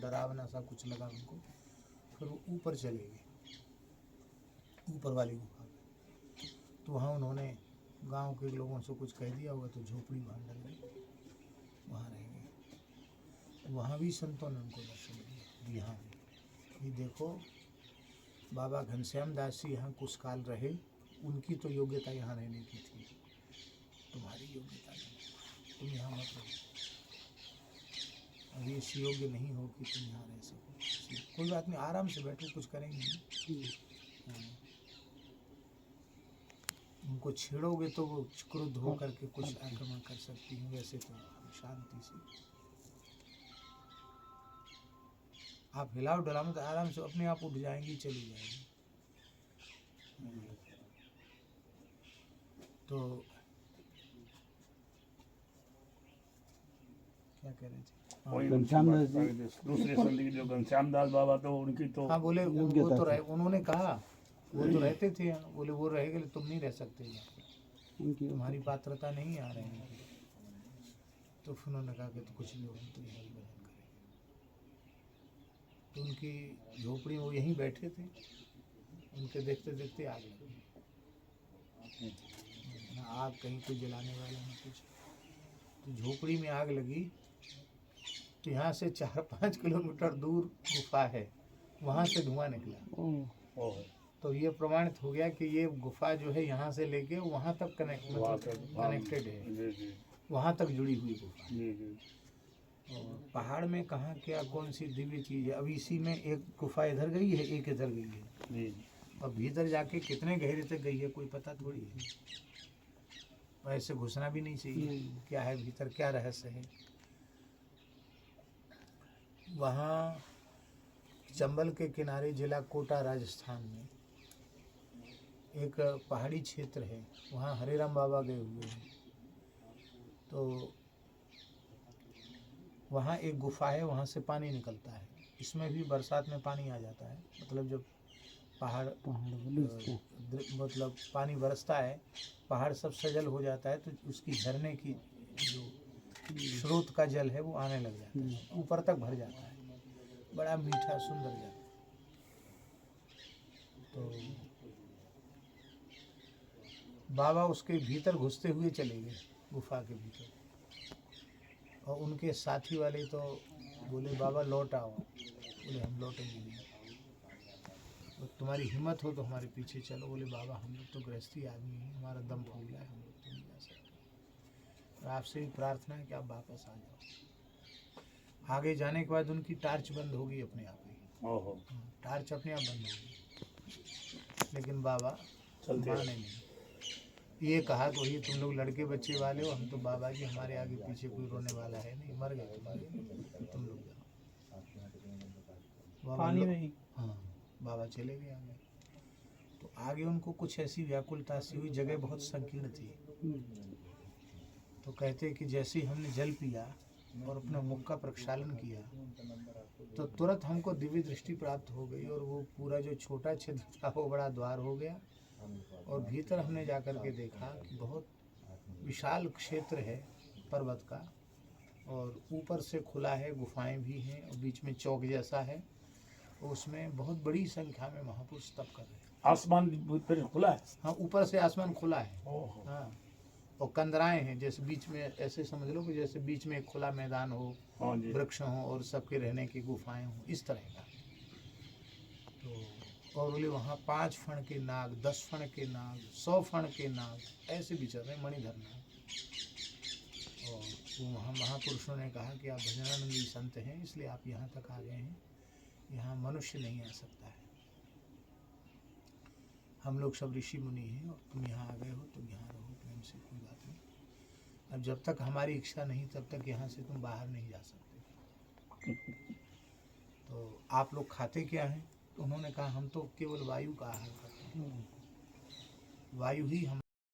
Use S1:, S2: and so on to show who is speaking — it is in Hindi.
S1: डरावना सा कुछ लगा उनको। फिर वो ऊपर चले गए, ऊपर वाली गुफा में। तो वहाँ उन्होंने गांव के लोगों से कुछ कह दिया होगा, तो झोपड़ी बांध डाली, वहाँ रह गए। वहाँ भी संतों ने उनको दर्शन दिया। यहाँ भी देखो, बाबा घनश्याम दास जी यहाँ कुछ काल रहे, उनकी तो योग्यता यहाँ रहने की थी, तुम्हारी योग्यता नहीं, तुम यहाँ मत रहो, अभी इस योग्य नहीं हो कि तुम यहाँ रह सको। कोई बात नहीं, आराम से बैठो, कुछ करेंगे नहीं। उनको छेड़ोगे तो वो क्रुद्ध होकर के कुछ आक्रमण कर सकती हैं, वैसे तो शांति से आप हिलाओ डलाओ मत, आराम से अपने आप उठ जाएंगी, चली जाएंगी। तो क्या कह रहे थे?
S2: घनश्याम दास जी दूसरे संत जो घनश्याम दास बाबा, तो उनकी तो
S1: हाँ बोले वो तो रहे, उन्होंने कहा वो तो रहते थे यहाँ, बोले वो रहेंगे तुम नहीं रह सकते यहाँ, तुम्हारी पात्रता नहीं आ रही है। तो फिर उन्होंने कहा कि तो कुछ भी हो, हम तो यहीं भजन करेंगे। तो उनकी झोपड़ी में वो यहीं बैठे थे, उनके देखते देखते आग लगी। ना आग कहीं कोई जलाने वाला ना कुछ, तो झोपड़ी में आग लगी। तो यहाँ से 4-5 किलोमीटर दूर गुफा है, वहाँ से धुआं निकला। तो ये प्रमाणित हो गया कि ये गुफा जो है यहाँ से लेके वहाँ तक कनेक्टेड है, वहाँ तक जुड़ी हुई गुफा। और पहाड़ में कहाँ क्या कौन सी दिव्य चीज़ है। अब इसी में एक गुफा इधर गई है, एक इधर गई है, और भीतर जाके कितने गहरे तक गई है कोई पता थोड़ी है। ऐसे घुसना भी नहीं चाहिए, क्या है भीतर, क्या रहस्य है। वहाँ चंबल के किनारे जिला कोटा राजस्थान में एक पहाड़ी क्षेत्र है, वहाँ हरेराम बाबा गए हुए हैं। तो वहाँ एक गुफा है, वहाँ से पानी निकलता है। इसमें भी बरसात में पानी आ जाता है, मतलब जब पहाड़ मतलब पानी बरसता है, पहाड़ सब सजल हो जाता है, तो उसकी झरने की जो स्रोत का जल है वो आने लग जाता है, ऊपर तक भर जाता है, बड़ा मीठा सुंदर जल। तो बाबा उसके भीतर घुसते हुए चले गए, गुफा के भीतर। और उनके साथी वाले तो बोले बाबा लौट आओ, बोले हम लौटेंगे नहीं, तो तुम्हारी हिम्मत हो तो हमारे पीछे चलो। बोले बाबा हम लोग तो गृहस्थी आदमी हैं, हमारा दम फूल रहा है, हम लोग तो नहीं जा सकते, और आपसे भी प्रार्थना है कि आप वापस आ जाओ। आगे जाने के बाद उनकी टार्च बंद होगी अपने आप ही, टार्च अपने आप बंद होगी, लेकिन बाबा माने नहीं। ये कहा तो ये तुम लोग लड़के बच्चे वाले हो, हम तो बाबा जी हमारे आगे पीछे कोई रोने वाला है नहीं, मर गए तुम लोग जाओ। पानी में ही हाँ, बाबा चले गए आगे। तो आगे उनको कुछ ऐसी व्याकुलता सी हुई, जगह बहुत संकीर्ण थी। तो कहते कि जैसे ही हमने जल पिया और अपने मुख का प्रक्षालन किया, तो तुरंत हमको दिव्य दृष्टि प्राप्त हो गई, और वो पूरा जो छोटा छिद्र था वो बड़ा द्वार हो गया। और भीतर हमने जाकर के देखा कि बहुत विशाल क्षेत्र है पर्वत का, और ऊपर से खुला है, गुफाएं भी हैं, और बीच में चौक जैसा है, उसमें बहुत बड़ी संख्या में महापुरुष तप कर रहे हैं।
S2: आसमान फिर खुला है?
S1: हाँ, ऊपर से आसमान खुला है। हाँ, और कंदराएं हैं, जैसे बीच में ऐसे समझ लो कि जैसे बीच में एक खुला मैदान हो, वृक्ष हो और सबके रहने की गुफाएं हो, इस तरह का। तो और बोले वहाँ 5 फण के नाग, 10 फण के नाग, 100 फण के नाग ऐसे विचर रहे, मणिधर नाग। और वो वहाँ महापुरुषों ने कहा कि आप भजनानंदी संत हैं, इसलिए आप यहाँ तक आ गए हैं, यहाँ मनुष्य नहीं आ सकता है, हम लोग सब ऋषि मुनि हैं, और तुम यहाँ आ गए हो, तुम यहाँ रहो प्रेम से, कोई बात नहीं। अब जब तक हमारी इच्छा नहीं तब तक यहाँ से तुम बाहर नहीं जा सकते। तो आप लोग खाते क्या हैं? तो उन्होंने कहा हम तो केवल वायु का आहार करते हैं, वायु ही हम